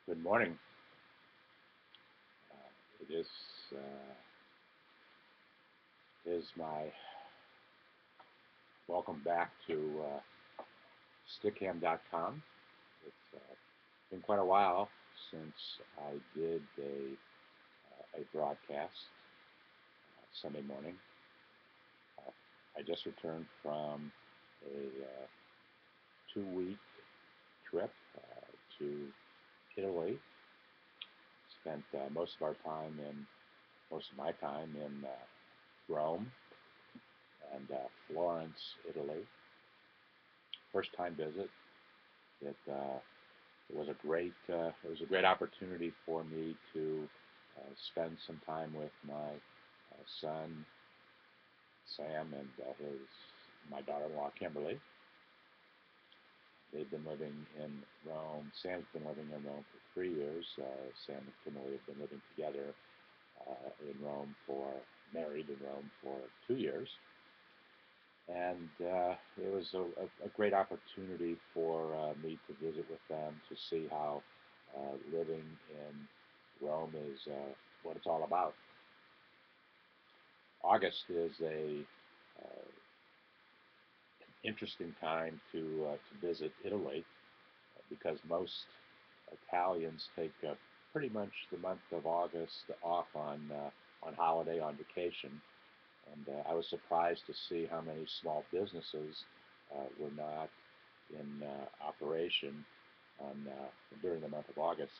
Good morning. This is my welcome back to stickham.com. It's been quite a while since I did a broadcast Sunday morning. I just returned from a 2-week trip to Italy. Spent most of my time in Rome and Florence, Italy. First time visit. It was a great opportunity for me to spend some time with my son Sam and my daughter-in-law Kimberly. They've been living in Rome. Sam's been living in Rome for 3 years. Sam and Kimberly have been living together married in Rome for 2 years. And it was a great opportunity for me to visit with them to see how living in Rome is what it's all about. August is an interesting time to visit Italy because most Italians take pretty much the month of August off on holiday, on vacation. And I was surprised to see how many small businesses were not in operation during the month of August.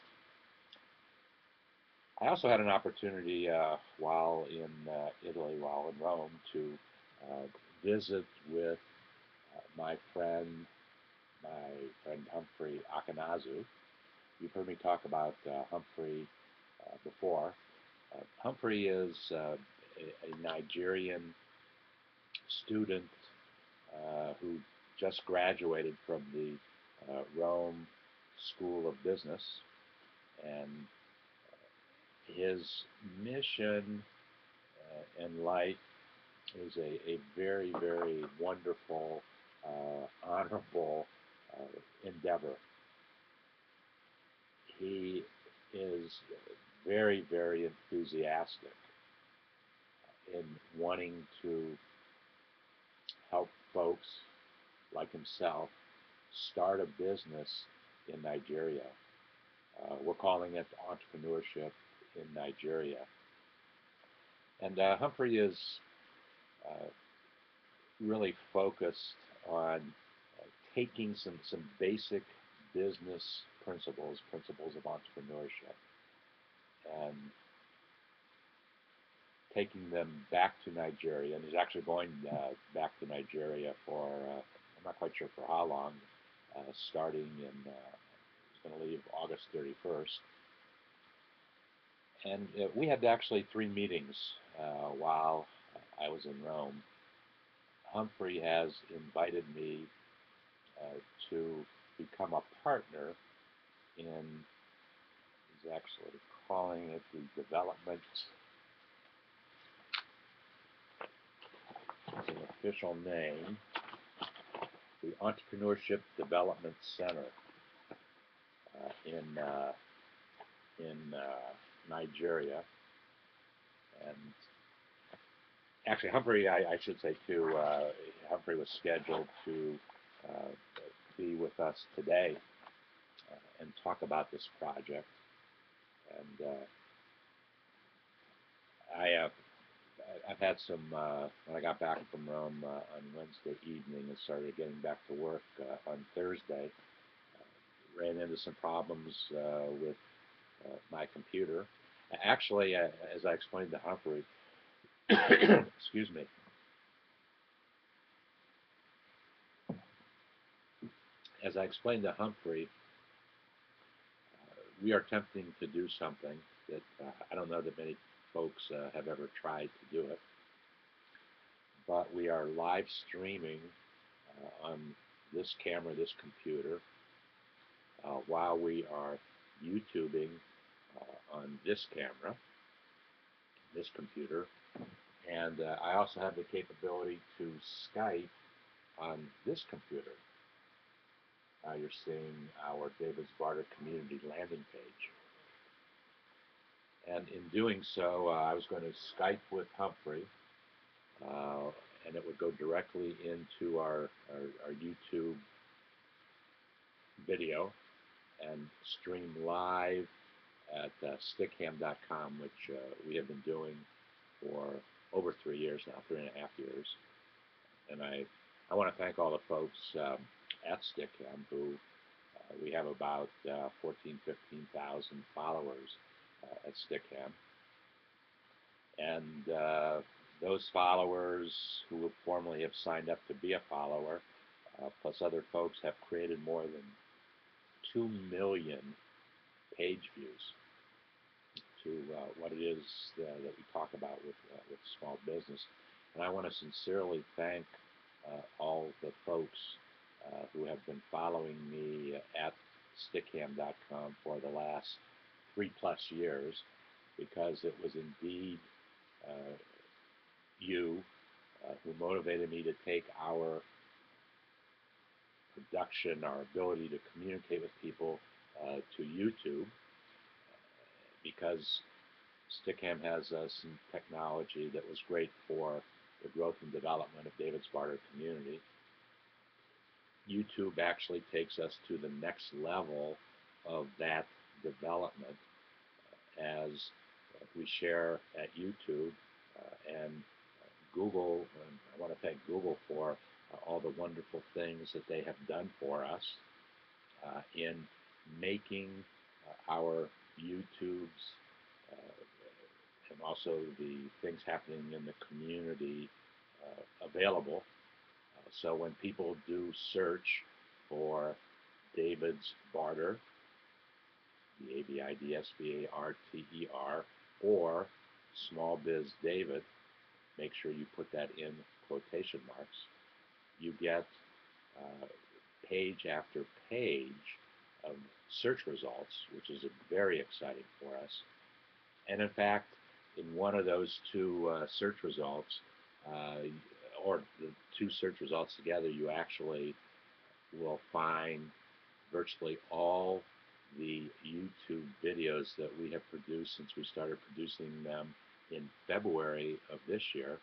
I also had an opportunity while in Italy, while in Rome, to visit with my friend Humphrey Akinazu. You've heard me talk about Humphrey before. Humphrey is a Nigerian student who just graduated from the Rome School of Business, and his mission in life is a very, very wonderful, honorable endeavor. He is very, very enthusiastic in wanting to help folks like himself start a business in Nigeria. We're calling it entrepreneurship in Nigeria. And Humphrey is really focused on taking some basic business principles of entrepreneurship, and taking them back to Nigeria. And he's actually going back to Nigeria for, I'm not quite sure for how long, starting in, he's going to leave August 31st. And we had actually 3 meetings while I was in Rome. Humphrey has invited me to become a partner in, he's actually calling it the development, it's an official name, the Entrepreneurship Development Center in Nigeria. And actually, Humphrey, I should say too, Humphrey was scheduled to be with us today and talk about this project. And I've had some, when I got back from Rome on Wednesday evening and started getting back to work on Thursday, ran into some problems with my computer. Actually, as I explained to Humphrey, excuse me, as I explained to Humphrey, we are attempting to do something that I don't know that many folks have ever tried to do it, but we are live streaming on this camera, this computer, while we are YouTubing on this camera, this computer, and I also have the capability to Skype on this computer. you're seeing our David's Barter community landing page. And in doing so, I was going to Skype with Humphrey, and it would go directly into our YouTube video and stream live at stickham.com, which we have been doing for over 3 years now, 3.5 years. And I want to thank all the folks at Stickham who we have about 14,000, 15,000 followers at Stickham. And those followers who formerly have signed up to be a follower, plus other folks, have created more than 2 million page views to what it is that we talk about with small business. And I want to sincerely thank all the folks who have been following me at stickham.com for the last 3+ years, because it was indeed you who motivated me to take our production, our ability to communicate with people to YouTube, because Stickham has some technology that was great for the growth and development of David's Barter community. YouTube actually takes us to the next level of that development as we share at YouTube and Google. And I want to thank Google for all the wonderful things that they have done for us in making our YouTubes and also the things happening in the community available. So when people do search for David's Barter, the ABIDSBARTER, or SmallBizDavid, make sure you put that in quotation marks. You get page after page of search results, which is very exciting for us. And in fact, in one of those two search results, or the two search results together, you actually will find virtually all the YouTube videos that we have produced since we started producing them in February of this year.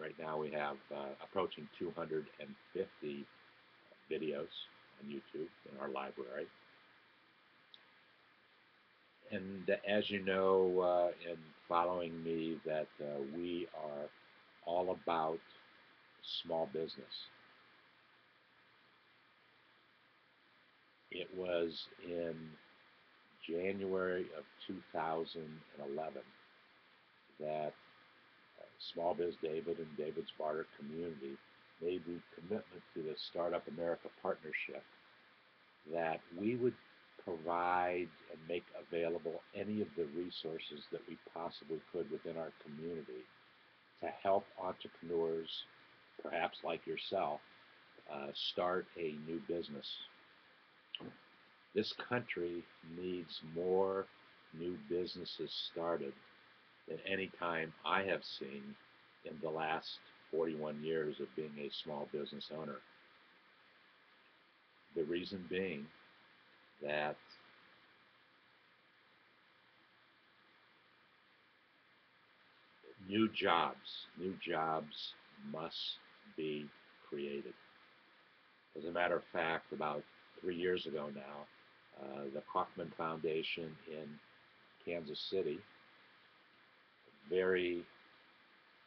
Right now we have approaching 250 videos on YouTube in our library. And as you know, in following me, that we are all about small business. It was in January of 2011 that SmallBizDavid and David's Barter community made the commitment to the Startup America Partnership that we would provide and make available any of the resources that we possibly could within our community to help entrepreneurs, perhaps like yourself, start a new business. This country needs more new businesses started than any time I have seen in the last 41 years of being a small business owner. The reason being that new jobs must be created. As a matter of fact, about 3 years ago now, the Kaufman Foundation in Kansas City very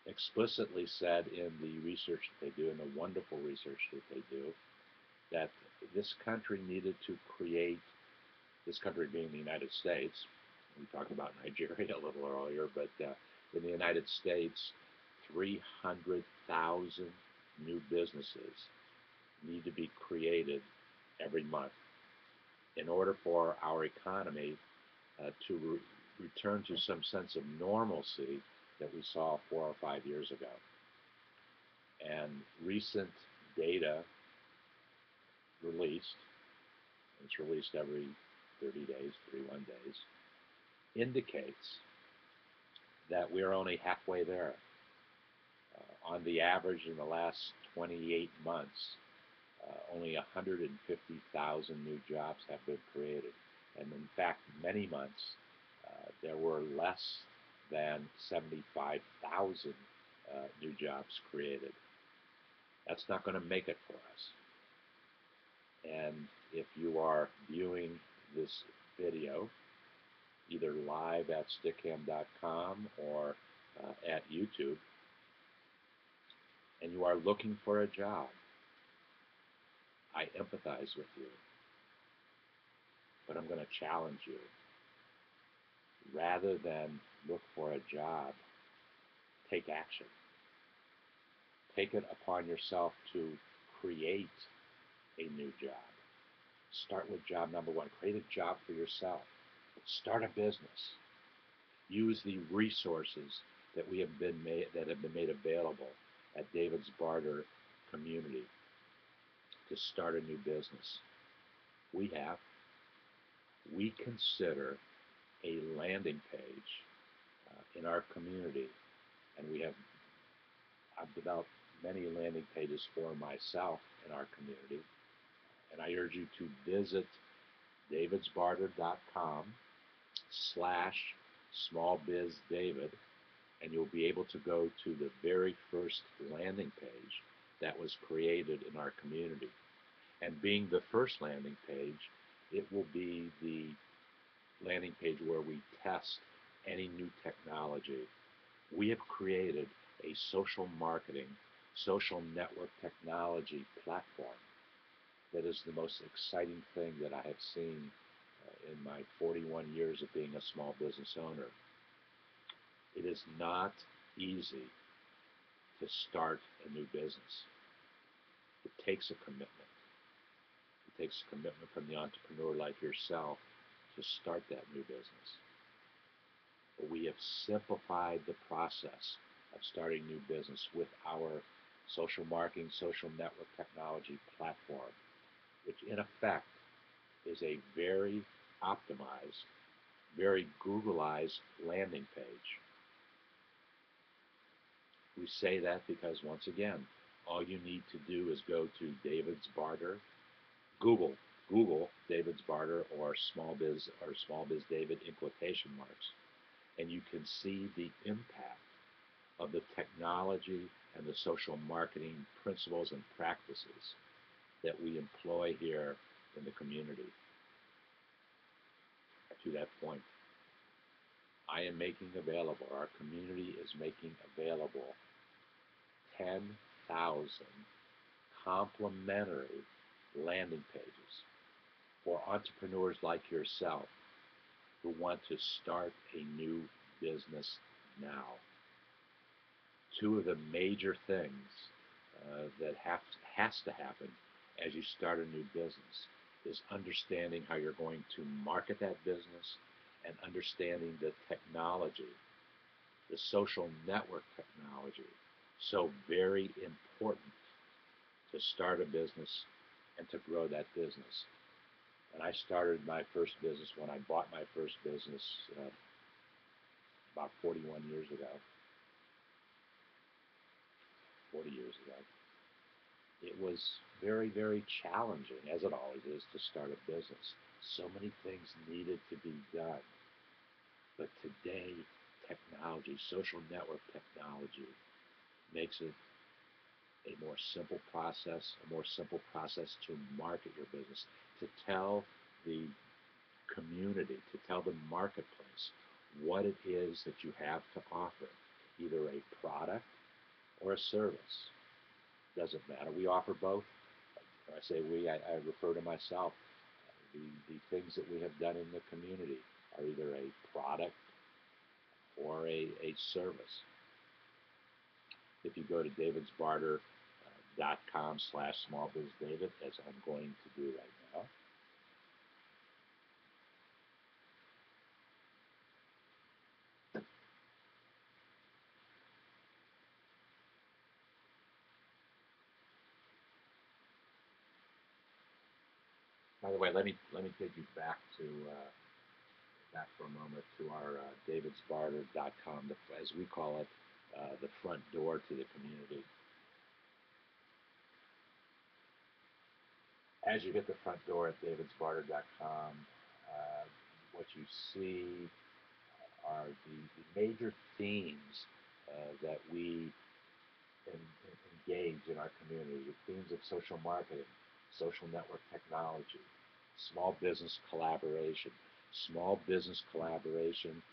explicitly said in the research that they do, and the wonderful research that they do, that this country needed to create, this country being the United States, we talked about Nigeria a little earlier, but in the United States, 300,000 new businesses need to be created every month in order for our economy to return to some sense of normalcy that we saw 4 or 5 years ago. And recent data released, it's released every 30 days, 31 days, indicates that we're only halfway there. On the average in the last 28 months, only 150,000 new jobs have been created. And in fact, many months there were less than 75,000 new jobs created. That's not going to make it for us. And if you are viewing this video, either live at stickam.com or at YouTube, and you are looking for a job, I empathize with you, but I'm going to challenge you. Rather than look for a job, take action. Take it upon yourself to create a new job. Start with job number one. Create a job for yourself. Start a business. Use the resources that have been made available at David's Barter community to start a new business. We consider a landing page in our community, and I've developed many landing pages for myself in our community, and I urge you to visit davidsbarter.com/smallbizdavid, and you'll be able to go to the very first landing page that was created in our community. And being the first landing page, it will be the landing page where we test any new technology. We have created a social marketing, social network technology platform that is the most exciting thing that I have seen in my 41 years of being a small business owner. It is not easy to start a new business. It takes a commitment. It takes a commitment from the entrepreneur like yourself to start that new business. But we have simplified the process of starting new business with our social marketing, social network technology platform, which in effect is a very optimized, very Googleized landing page. We say that because, once again, all you need to do is go to David's Barter, Google David's Barter or SmallBizDavid in quotation marks, and you can see the impact of the technology and the social marketing principles and practices that we employ here in the community. To that point, I am making available, our community is making available 10,000 complimentary landing pages for entrepreneurs like yourself who want to start a new business now. Two of the major things that has to happen as you start a new business is understanding how you're going to market that business and understanding the technology, the social network technology. So very important to start a business and to grow that business. And I started my first business when I bought my first business about 41 years ago, 40 years ago. It was very, very challenging, as it always is, to start a business. So many things needed to be done. But today, technology, social network technology, makes it a more simple process to market your business, to tell the community, to tell the marketplace what it is that you have to offer, either a product or a service. Doesn't matter. We offer both. When I say we, I refer to myself. The things that we have done in the community are either a product or a service. If you go to davidsbarter.com/smallbizdavid, as I'm going to do right now, by the way, let me take you back for a moment to our davidsbarter.com, as we call it, the front door to the community. As you hit the front door at davidsbarter.com, what you see are the major themes that we engage in our community, the themes of social marketing, social network technology, small business collaboration. Small business collaboration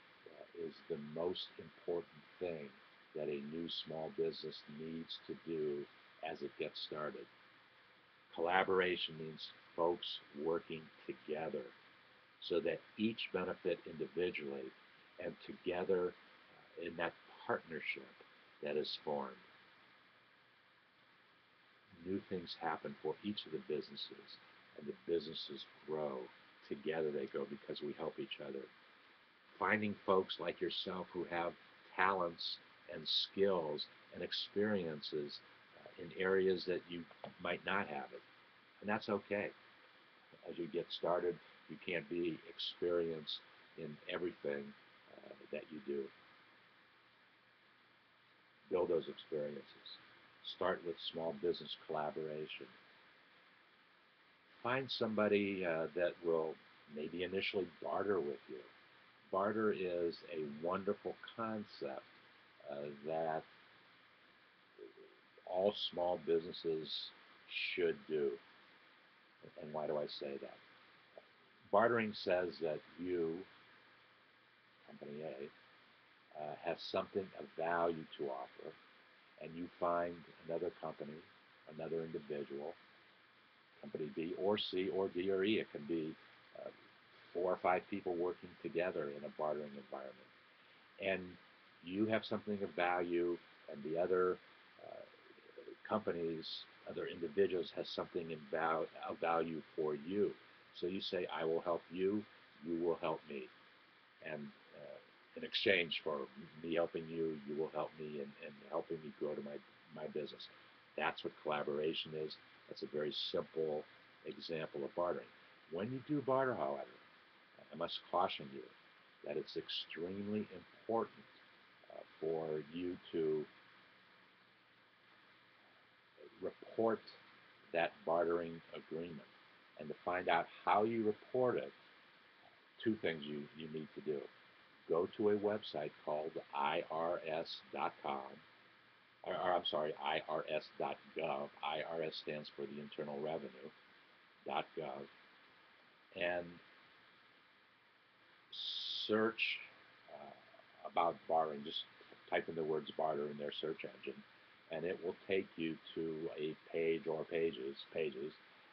is the most important thing that a new small business needs to do as it gets started. Collaboration means folks working together so that each benefit individually and together in that partnership that is formed. New things happen for each of the businesses, and the businesses grow. Together they go because we help each other. Finding folks like yourself who have talents and skills and experiences in areas that you might not have it. And that's okay. As you get started, you can't be experienced in everything that you do. Build those experiences. Start with small business collaboration. Find somebody that will maybe initially barter with you. Barter is a wonderful concept that all small businesses should do. And why do I say that? Bartering says that you, Company A, has something of value to offer, and you find another company, another individual, Company B or C or D or E. It can be 4 or 5 people working together in a bartering environment. And you have something of value, and the other companies, other individuals has something of value for you. So you say, I will help you, you will help me. And in exchange for me helping you, you will help me and helping me grow to my business. That's what collaboration is. That's a very simple example of bartering. When you do barter, however, I must caution you that it's extremely important for you to report that bartering agreement. And to find out how you report it, 2 things you need to do. Go to a website called irs.com, or I'm sorry, irs.gov. IRS stands for the Internal Revenue.gov, and search about bartering. Just type in the words barter in their search engine, and it will take you to a page or pages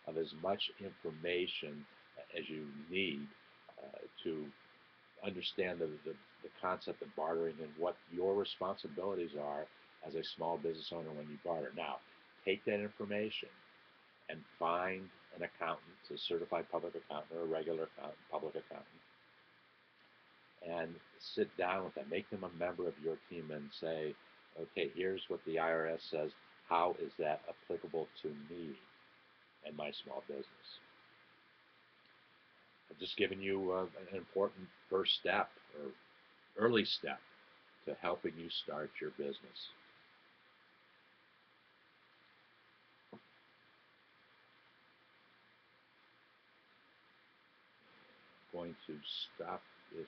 of as much information as you need to understand the concept of bartering and what your responsibilities are as a small business owner when you barter. Now, take that information and find an accountant, a certified public accountant or a regular public accountant, and sit down with them. Make them a member of your team and say, okay, here's what the IRS says. How is that applicable to me and my small business? I've just given you an important first step or early step to helping you start your business. I'm going to stop this